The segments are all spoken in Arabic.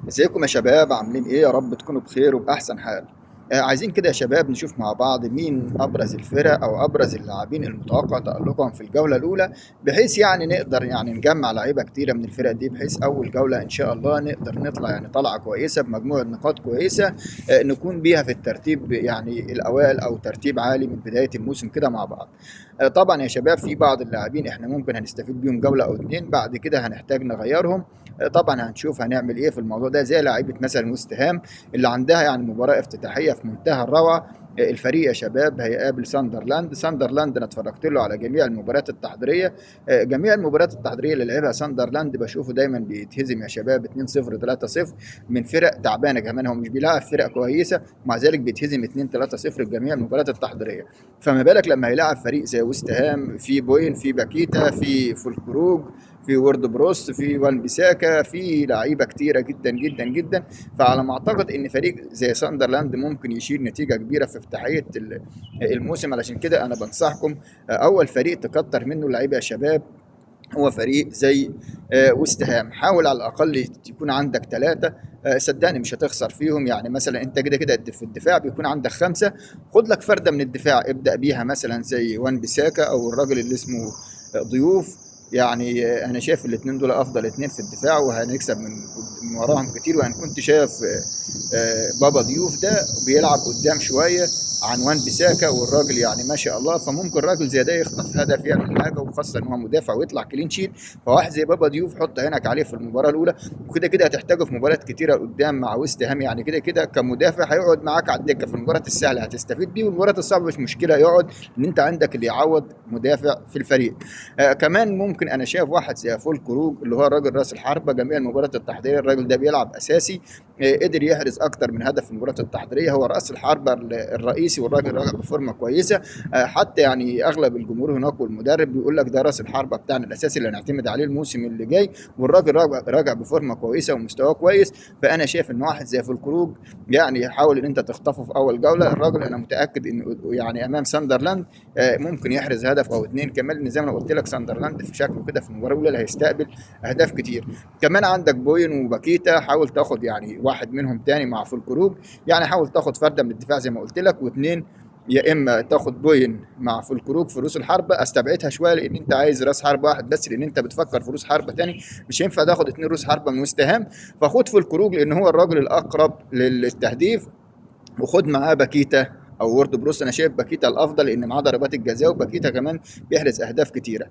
ازيكم يا شباب؟ عاملين ايه؟ يا رب تكونوا بخير وبأحسن حال. عايزين كده يا شباب نشوف مع بعض مين أبرز الفرق أو أبرز اللاعبين المتوقع تألقهم في الجولة الأولى، بحيث يعني نقدر يعني نجمع لعيبة كتيرة من الفرق دي، بحيث أول جولة إن شاء الله نقدر نطلع يعني طلعة كويسة بمجموعة نقاط كويسة، نكون بيها في الترتيب يعني الأوائل أو ترتيب عالي من بداية الموسم كده مع بعض. طبعا يا شباب في بعض اللاعبين احنا ممكن هنستفيد بيهم جولة أو اتنين، بعد كده هنحتاج نغيرهم. طبعا هنشوف هنعمل ايه في الموضوع ده، زي لعيبه مثلا وست هام اللي عندها يعني مباراه افتتاحيه في منتهى الروعه. الفريق يا شباب هيقابل ساندرلاند انا اتفرجت له على جميع المباريات التحضيريه. جميع المباريات التحضيريه اللي لعبها ساندرلاند بشوفه دايما بيتهزم يا شباب 2-0 3-0 من فرق تعبانه، كمان هو مش بيلعب فرق كويسه ومع ذلك بيتهزم 2 3-0 في جميع المباريات التحضيريه. فما بالك لما هيلاعب فريق زي وست هام، في بوين، في باكيتا، في فولكروج، في وورد بروس، في وان بيساكا، في لعيبه كتيره جدا جدا جدا. فعلى ما اعتقد ان فريق زي ساندرلاند ممكن يشيل نتيجه كبيره في افتتاحيه الموسم. علشان كده انا بنصحكم اول فريق تكتر منه اللعيبه يا شباب هو فريق زي وست هام. حاول على الاقل يكون عندك ثلاثه، صدقني مش هتخسر فيهم. يعني مثلا انت كده كده في الدفاع بيكون عندك خمسه، خد لك فرده من الدفاع ابدا بيها، مثلا زي وان بيساكا او الراجل اللي اسمه ضيوف. يعني انا شايف الاثنين دول افضل اثنين في الدفاع، وهنكسب من وراهم كتير. وانا كنت شايف بابا ضيوف ده بيلعب قدام شويه عن وان بيساكا، والراجل يعني ما شاء الله، فممكن راجل زي ده يخطف هدف يعمل حاجه، وخاصه ان هو مدافع ويطلع كلين شيت. فواحد زي بابا ضيوف حط عينك عليه في المباراه الاولى، وكده كده هتحتاجه في مباريات كتيره قدام مع ويست هام. يعني كده كده كمدافع هيقعد معاك على الدكه في المباراه السهله هتستفيد بيه، والمباراه الصعبه مش مشكله يقعد، ان انت عندك اللي يعوض مدافع في الفريق. كمان ممكن انا شايف واحد زي فول كروج اللي هو الراجل راس الحربه جميع المباريات التحضيريه، الراجل ده بيلعب اساسي، قدر يحرز اكتر من هدف في المباراه التحضيريه، هو راس الحربه الرئيسي، والراجل راجع بفورمه كويسه. حتى يعني اغلب الجمهور هناك والمدرب بيقول لك ده راس الحربه بتاعنا الاساسي اللي هنعتمد عليه الموسم اللي جاي، والراجل راجع بفورمه كويسه ومستواه كويس. فانا شايف ان واحد زي فولكروج يعني حاول ان انت تخطفه في اول جوله. الراجل انا متاكد انه يعني امام ساندرلاند ممكن يحرز هدف او اتنين كمان، لان زي ما انا قلت لك ساندرلاند في شكله كده في المباراه الاولى هيستقبل اهداف كتير. كمان عندك بوين وباكيتا، حاول تاخد يعني واحد منهم تاني مع فولكروج، يعني حاول تاخد فرده من الدفاع زي ما قلت لك، واثنين يا اما تاخد بوين مع فولكروج في روس الحربه. استبعدها شويه لان انت عايز راس حربه واحد بس، لان انت بتفكر في روس حربه تاني، مش هينفع تاخد اتنين روس حربه من وست هام. فخد فولكروج لان هو الراجل الاقرب للتهديف، وخد معاه باكيتا او وورد بروس. انا شايف باكيتا الافضل لان معاه ضربات الجزاء، وباكيتا كمان بيحرز اهداف كتيره.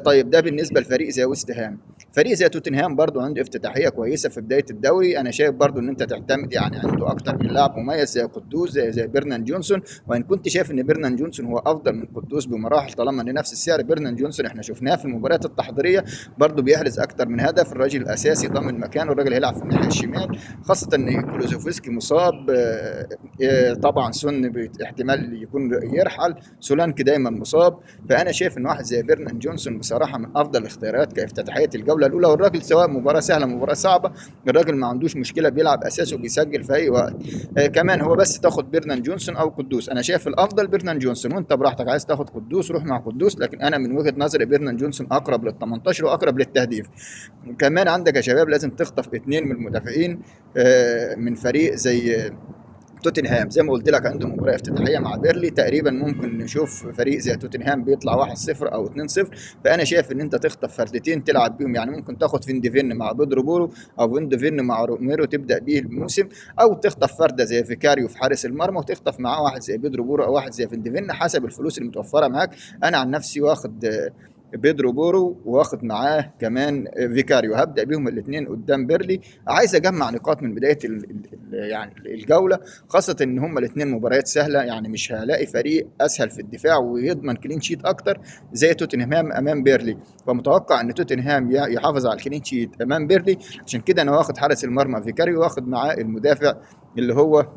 طيب ده بالنسبه لفريق زي وست هام. فريق زي توتنهام برضو عنده افتتاحيه كويسه في بدايه الدوري، انا شايف برضو ان انت تعتمد يعني عنده اكتر من لاعب مميز زي قدوس، زي بيرنان جونسون. وان كنت شايف ان بيرنان جونسون هو افضل من قدوس بمراحل، طالما ان نفس السعر. بيرنان جونسون احنا شفناه في المباريات التحضيرية برضو بيحرز اكتر من هدف، الراجل الاساسي ضامن مكانه، الراجل هيلعب في الناحيه الشمال، خاصه ان كلوزوفسكي مصاب. طبعا سن احتمال يكون يرحل، سولانكي دايما مصاب. فانا شايف ان واحد زي بيرنان جونسون بصراحه من افضل الاختيارات كافتتاحيه الجوله الاولى، والراجل سواء مباراه سهله مباراه صعبه الراجل ما عندوش مشكله، بيلعب اساسي وبيسجل في اي وقت. كمان هو بس تاخد بيرنان جونسون او قدوس، انا شايف الافضل بيرنان جونسون، وانت براحتك عايز تاخد قدوس روح مع قدوس، لكن انا من وجهه نظري بيرنان جونسون اقرب لل 18 واقرب للتهديف. كمان عندك يا شباب لازم تخطف اثنين من المدافعين من فريق زي توتنهام. زي ما قلت لك عنده مباراه افتتاحيه مع بيرلي، تقريبا ممكن نشوف فريق زي توتنهام بيطلع 1-0 او 2-0. فانا شايف ان انت تخطف فردتين تلعب بيهم، يعني ممكن تاخد فين ديفين مع بيدرو بورو، او فين ديفين مع روميرو تبدا بيه الموسم، او تخطف فرده زي فيكاريو في حارس المرمى وتخطف معاه واحد زي بيدرو بورو او واحد زي فين ديفين حسب الفلوس المتوفره معاك. انا عن نفسي واخد بيدرو بورو، واخد معاه كمان فيكاريو، هبدا بيهم الاثنين قدام بيرلي. عايز اجمع نقاط من بدايه يعني الجوله، خاصة ان هما الاثنين مباريات سهلة، يعني مش هلاقي فريق اسهل في الدفاع ويضمن كلين شيت اكتر زي توتنهام امام بيرلي. فمتوقع ان توتنهام يحافظ على الكلين شيت امام بيرلي، عشان كده انا واخد حارس المرمى فيكاريو، واخد معاه المدافع اللي هو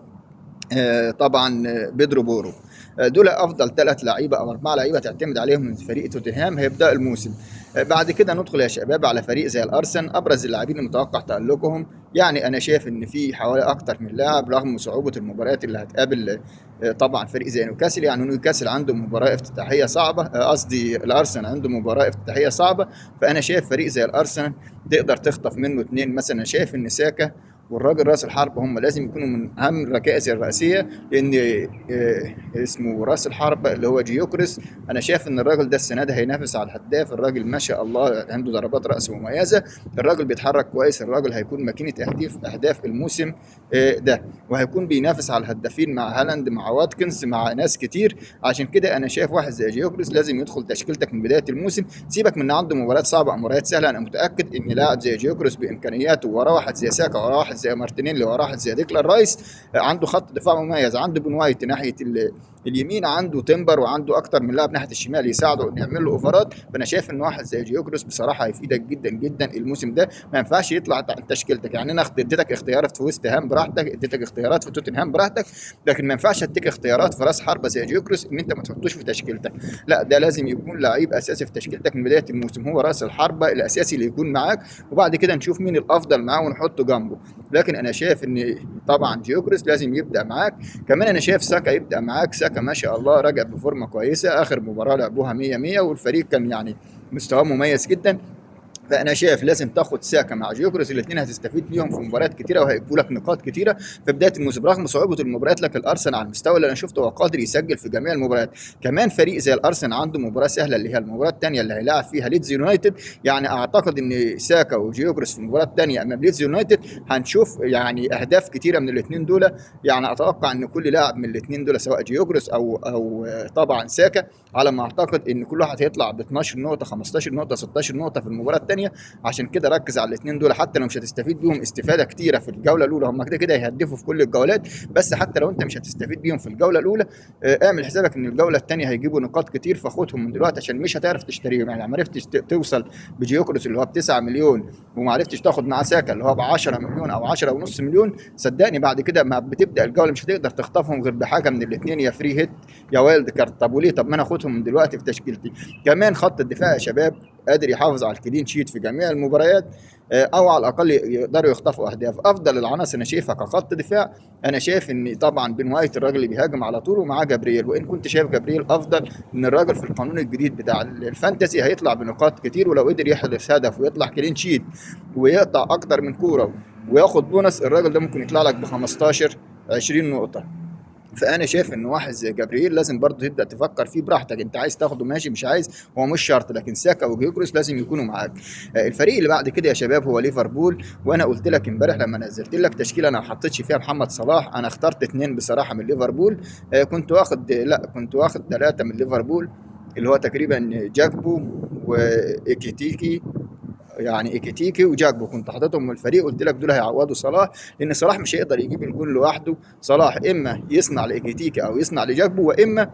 طبعا بيدرو بورو. دول افضل ثلاث لعيبه او اربع لعيبه تعتمد عليهم من فريق توتنهام هيبدا الموسم. بعد كده ندخل يا شباب على فريق زي الارسنال، ابرز اللاعبين المتوقع تالقهم. يعني انا شايف ان في حوالي اكتر من لاعب رغم صعوبه المباريات اللي هتقابل طبعا فريق زي نيوكاسل. يعني نيوكاسل عنده مباراه افتتاحيه صعبه، قصدي الارسنال عنده مباراه افتتاحيه صعبه. فانا شايف فريق زي الارسنال تقدر تخطف منه اثنين، مثلا شايف ان ساكا والراجل راس الحرب هم لازم يكونوا من اهم الركائز الرئيسيه، لان اسمه راس الحرب اللي هو جيوكريس. انا شايف ان الراجل ده السنه ده هينافس على الهداف. الراجل ما شاء الله عنده ضربات راس مميزه، الراجل بيتحرك كويس، الراجل هيكون ماكينه اهداف الموسم ده، وهيكون بينافس على الهدافين مع هالاند مع واتكنز مع ناس كتير. عشان كده انا شايف واحد زي جيوكريس لازم يدخل تشكيلتك من بدايه الموسم. سيبك من ان عنده مباريات صعبه او مباريات سهله، انا متاكد ان لاعب زي جيوكريس بامكانياته وراه واحد زي ساكا، وراه واحد زي مارتينيلي، وراه واحد زي ديكلان رايس، عنده خط دفاع مميز، عنده بن وايت ناحيه اليمين، عنده تمبر، وعنده اكتر من لاعب ناحيه الشمال يساعده انه يعمل له اوفرات. فانا شايف ان واحد زي جيوكروس بصراحه هيفيدك جدا جدا الموسم ده. ما ينفعش يطلع عن تشكيلتك. يعني انا اديتك اختيارات في ويست هام براحتك، اديتك اختيارات في توتنهام براحتك، لكن ما ينفعش اديك اختيارات في راس حربه زي جيوكروس ان انت ما تحطوش في تشكيلتك. لا، ده لازم يكون لعيب اساسي في تشكيلتك من بدايه الموسم، هو راس الحربه الاساسي اللي يكون معاك، وبعد كده نشوف مين الافضل معاه ونحطه جنبه. لكن انا شايف ان طبعا جيوكروس لازم يبدا معاك. كمان انا شايف ساكا يبدا معاك. ساكا ما شاء الله رجع بفورمه كويسه، اخر مباراه لعبوها 100 100، والفريق كان يعني مستواه مميز جدا. فانا شايف لازم تاخد ساكا مع جيوكروس، الاثنين هتستفيد بيهم في مباريات كتيره وهيجيبوا لك نقاط كتيره في بدايه الموسم. رغم صعوبه المباريات، لكن الارسنال على المستوى اللي انا شفته هو قادر يسجل في جميع المباريات. كمان فريق زي الارسنال عنده مباراه سهله اللي هي المباراه الثانيه اللي هيلاعب فيها ليدز يونايتد. يعني اعتقد ان ساكا وجيوكروس في المباراه الثانيه امام ليدز يونايتد هنشوف يعني اهداف كتيره من الاثنين دول. يعني اتوقع ان كل لاعب من الاثنين دول سواء جيوكروس او طبعا ساكا، على ما اعتقد ان كل واحد هيطلع ب 12 نقطه 15 نقطه 16 نقطه في المباراه الثانيه. عشان كده ركز على الاثنين دول، حتى لو مش هتستفيد بيهم استفاده كتيره في الجوله الاولى، هم كده كده هيهدفوا في كل الجولات، بس حتى لو انت مش هتستفيد بيهم في الجوله الاولى، اعمل حسابك ان الجوله الثانيه هيجيبوا نقاط كتير، فخدهم من دلوقتي عشان مش هتعرف تشتريهم. يعني ما عرفتش توصل بجيوكروس اللي هو ب 9 مليون، وما عرفتش تاخد معاه ساكا اللي هو ب 10 مليون او 10 ونص مليون، صدقني بعد كده ما بتبدا الجوله مش هتقدر تخطفهم غير بحاجه من الاثنين، يا فري هيت يا وايلد كارت. طب وليه؟ طب ما انا اخدهم من دلوقتي في تشكيلتي. كمان خط الدفاع يا شباب قادر يحافظ على الكلين شيت في جميع المباريات، او على الاقل يقدروا يخطفوا اهداف. افضل العناصر انا شايفها كخط دفاع، انا شايف ان طبعا بن وايت الراجل اللي بيهاجم على طول، ومعاه جابرييل، وان كنت شايف جابرييل افضل، ان الراجل في القانون الجديد بتاع الفانتسي هيطلع بنقاط كتير، ولو قدر يحرز هدف ويطلع كلين شيت ويقطع اكتر من كوره وياخد بونص، الراجل ده ممكن يطلع لك ب 15 20 نقطه. فانا شايف ان واحد زي جابرييل لازم برضه تبدا تفكر فيه براحتك، انت عايز تاخده ماشي، مش عايز هو مش شرط، لكن ساكا وجيوكروس لازم يكونوا معاك. الفريق اللي بعد كده يا شباب هو ليفربول. وانا قلت لك امبارح لما نزلت لك تشكيله انا ما حطيتش فيها محمد صلاح، انا اخترت اثنين بصراحه من ليفربول. كنت واخد ثلاثه من ليفربول، اللي هو تقريبا جاكبو وايكيتيكي. يعني ايكيتيكي وجاكبو كنت حاططهم من الفريق، قلت لك دول هيعوضوا صلاح، لان صلاح مش هيقدر يجيب الجول لوحده. صلاح اما يصنع لايكيتيكي او يصنع لجاكبو، واما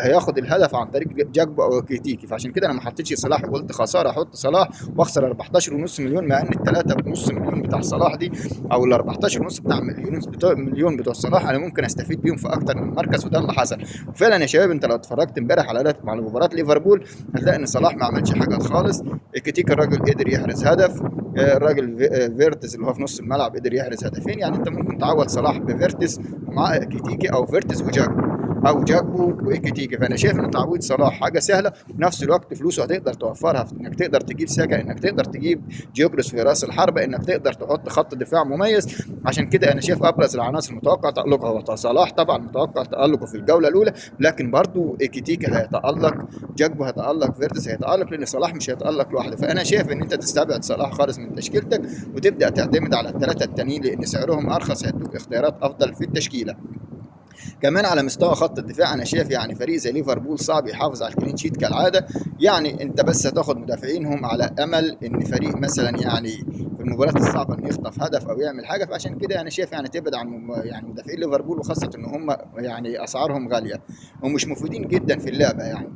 هياخد الهدف عن طريق جاكبو او كيتيكي. فعشان كده انا ما حطيتش صلاح، وقلت خساره احط صلاح واخسر 14.5 مليون، مع ان ال 3.5 مليون بتاع صلاح دي او ال 14.5 بتاع مليون بتوع صلاح انا ممكن استفيد بيهم في اكتر من مركز، وده اللي حصل. وفعلا يا شباب انت لو اتفرجت امبارح على مباراه ليفربول هتلاقي ان صلاح ما عملش حاجه خالص. كيتيكا الراجل قدر يحرز هدف، الراجل فيرتز اللي هو في نص الملعب قدر يحرز هدفين. يعني انت ممكن تعوض صلاح بفيرتز ومع كيتيكي، او فيرتز وجاكبو او جاكبو وايكيتيكي. فانا شايف ان تعويض صلاح حاجه سهله، في نفس الوقت فلوسه هتقدر توفرها في انك تقدر تجيب ساكا، انك تقدر تجيب جيوكريس في راس الحربه، انك تقدر تحط خط دفاع مميز. عشان كده انا شايف ابرز العناصر متوقع تالقها هو صلاح، طبعا متوقع تالقه في الجوله الاولى، لكن برضو ايكيتيكي هيتالق، جاكبو هيتالق، فيرتس هيتالق، لان صلاح مش هيتالق لوحده. فانا شايف ان انت تستبعد صلاح خالص من تشكيلتك وتبدا تعتمد على الثلاثه التانيين، لان سعرهم ارخص، هيدوك اختيارات افضل في التشكيله. كمان على مستوى خط الدفاع انا شايف يعني فريق زي ليفربول صعب يحافظ على الكلين شيت كالعاده. يعني انت بس هتاخد مدافعينهم على امل ان فريق مثلا يعني في المباريات الصعبه انه يخطف هدف او يعمل حاجه. فعشان كده انا شايف يعني تبعد عن يعني مدافعين ليفربول، وخاصه ان هم يعني اسعارهم غاليه ومش مفيدين جدا في اللعبه. يعني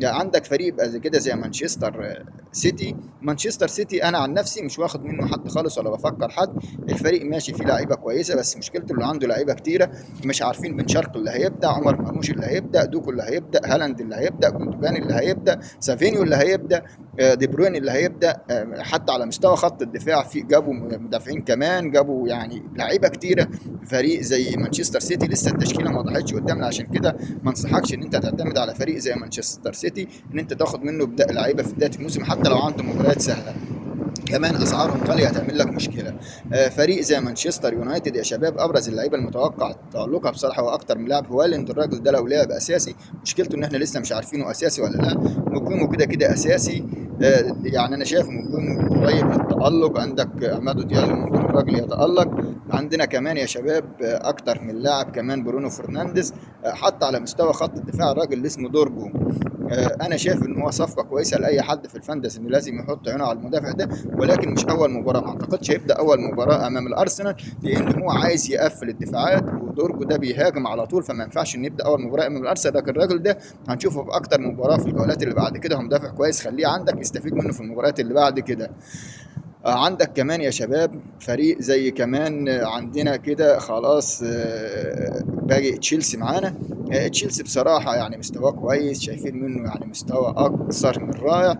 عندك فريق بقى زي كده زي مانشستر سيتي. مانشستر سيتي انا عن نفسي مش واخد منه حد خالص ولا بفكر حد. الفريق ماشي فيه لعيبه كويسه، بس مشكلته اللي عنده لعيبه كتيره، مش عارفين بن شرقي اللي هيبدا، عمر مرموش اللي هيبدا، دوكو اللي هيبدا، هالاند اللي هيبدا، جوندوجان اللي هيبدا، سافينيو اللي هيبدا، دي بروين اللي هيبدا. حتى على مستوى خط الدفاع في جابوا مدافعين كمان، جابوا يعني لعيبه كتيره. فريق زي مانشستر سيتي لسه التشكيله ما وضحتش قدامنا، عشان كده ما انصحكش ان انت تعتمد على فريق زي مانشستر سيتي ان انت تاخد منه لعيبه في بدايه الموسم حتى لو عنده مباريات سهله. كمان اسعارهم غاليه هتعمل لك مشكله. فريق زي مانشستر يونايتد يا شباب، ابرز اللعيبه المتوقع تالقها بصراحه هو اكتر من لاعب هوالند. الراجل ده لو لعب اساسي، مشكلته ان احنا لسه مش عارفينه اساسي ولا لا. نجومه كده كده اساسي. يعني انا شايف نجوم قريب للتالق. عندك عمادو ديالو ممكن الراجل يتالق. عندنا كمان يا شباب اكتر من لاعب كمان، برونو فرنانديز. حتى على مستوى خط الدفاع الراجل اللي اسمه دورجو. انا شايف ان هو صفقه كويسه لاي حد في الفانتسي، انه لازم يحط عينه على المدافع ده. ولكن مش اول مباراه، ما اعتقدش هيبدا اول مباراه امام الارسنال، لان هو عايز يقفل الدفاعات، ودورجو ده بيهاجم على طول، فما ينفعش ان يبدا اول مباراه امام الارسنال. لكن الراجل ده هنشوفه في اكتر من مباراه في الجولات اللي بعد كده. هو مدافع كويس، خليه عندك يستفيد منه في المباريات اللي بعد كده. عندك كمان يا شباب فريق زي كمان عندنا كده خلاص. باقي تشيلسي معانا. تشيلسي بصراحة يعني مستواه كويس، شايفين منه يعني مستوى أكثر من رائع.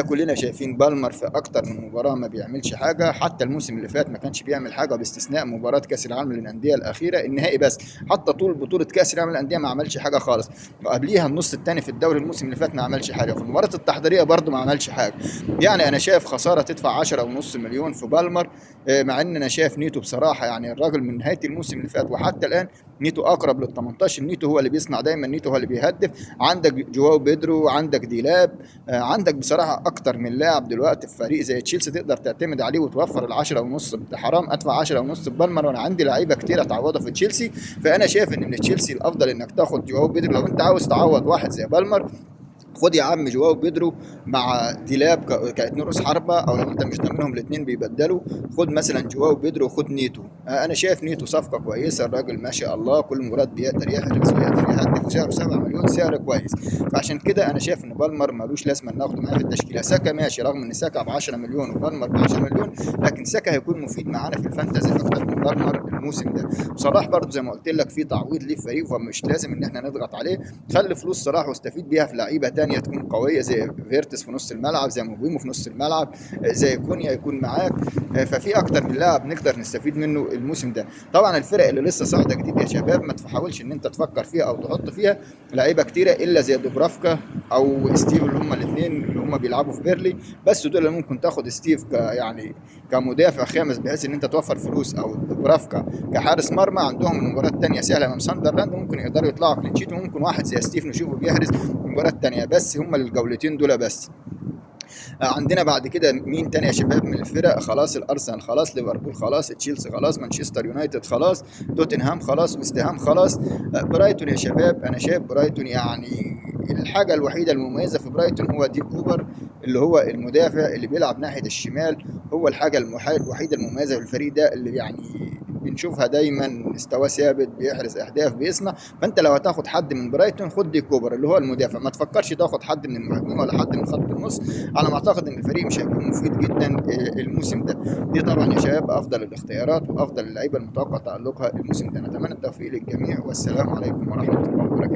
كلنا شايفين بالمر في أكتر من مباراة ما بيعملش حاجة. حتى الموسم اللي فات ما كانش بيعمل حاجة، باستثناء مباراة كأس العالم للأندية الأخيرة النهائي بس. حتى طول بطولة كأس العالم للأندية ما عملش حاجة خالص. وقبليها النص الثاني في الدوري الموسم اللي فات ما عملش حاجة. في المباراة التحضيرية برضه ما عملش حاجة. يعني انا شايف خساره تدفع 10.5 مليون في بالمر. مع ان انا شايف نيتو بصراحه، يعني الراجل من نهايه الموسم اللي فات وحتى الان نيتو اقرب لل 18. نيتو هو اللي بيصنع دايما، نيتو هو اللي بيهدف. عندك جواو بيدرو، عندك ديلاب. عندك بصراحه اكتر من لاعب دلوقتي في فريق زي تشيلسي تقدر تعتمد عليه وتوفر ال 10.5. حرام ادفع 10.5 في بالمر وانا عندي لعيبه كتير اتعوضها في تشيلسي. فانا شايف ان من تشيلسي الافضل انك تاخد جواو بيدرو. لو انت عاوز تعوض واحد زي بالمر، خد يا عم جواو بيدرو مع ديلاب كاتنين رؤوس حربة، او لو انت مش ضامنهم الاثنين بيبدلوا، خد مثلا جواو بيدرو وخد نيتو. انا شايف نيتو صفقة كويسة. الراجل ما شاء الله كل مراد بيقدر يحرز ويقدر يهدف، وسعره 7 مليون، سعر كويس. فعشان كده انا شايف ان بالمر ملوش لازمة ناخده معانا في التشكيلة. ساكا ماشي، رغم ان ساكا ب 10 مليون وبالمر ب 10 مليون، لكن ساكا هيكون مفيد معانا في الفانتازي اكتر من بالمر الموسم ده. صلاح برضه زي ما قلت لك في تعويض ليه في فريق، فمش لازم ان احنا نضغط عليه. خلي فلوس صلاح واستفيد بيها في لعيبه تانية تكون قويه، زي فيرتس في نص الملعب، زي موبيمو في نص الملعب، زي كونيا يكون معاك. ففي اكتر من لاعب نقدر نستفيد منه الموسم ده. طبعا الفرق اللي لسه صاعده جديد يا شباب ما تحاولش ان انت تفكر فيها او تحط فيها لعيبه كتيره الا زي دوبرافكا او ستيف، اللي هم الاثنين اللي هم بيلعبوا في بيرلي. بس دول اللي ممكن تاخد ستيف يعني كمدافع خامس، بحيث ان انت توفر فلوس، او دوبرافكا كحارس مرمى. عندهم المباراه الثانيه سهله امام ساندرلاند، ممكن يقدروا يطلعوا كلين شيت. وممكن واحد زي ستيف نشوفه بيحرز المباراه الثانيه. بس هم الجولتين دول بس. عندنا بعد كده مين تاني يا شباب من الفرق؟ خلاص الارسنال خلاص، ليفربول خلاص، تشيلسي خلاص، مانشستر يونايتد خلاص، توتنهام خلاص، وست هام خلاص. برايتون يا شباب، انا شايف برايتون يعني الحاجه الوحيده المميزه في برايتون هو دي كوبر، اللي هو المدافع اللي بيلعب ناحيه الشمال. هو الحاجه الوحيده المميزه في الفريق ده، اللي يعني بنشوفها دايما مستواه ثابت، بيحرز اهداف، بيصنع. فانت لو هتاخد حد من برايتون خد دي كوبر اللي هو المدافع. ما تفكرش تاخد حد من المهاجمين ولا حد من خط النص. على ما اعتقد ان الفريق مش هيكون مفيد جدا الموسم ده. دي طبعا يا شباب افضل الاختيارات وافضل اللعيبه المتوقع تالقها الموسم ده. نتمنى التوفيق للجميع، والسلام عليكم ورحمه الله وبركاته.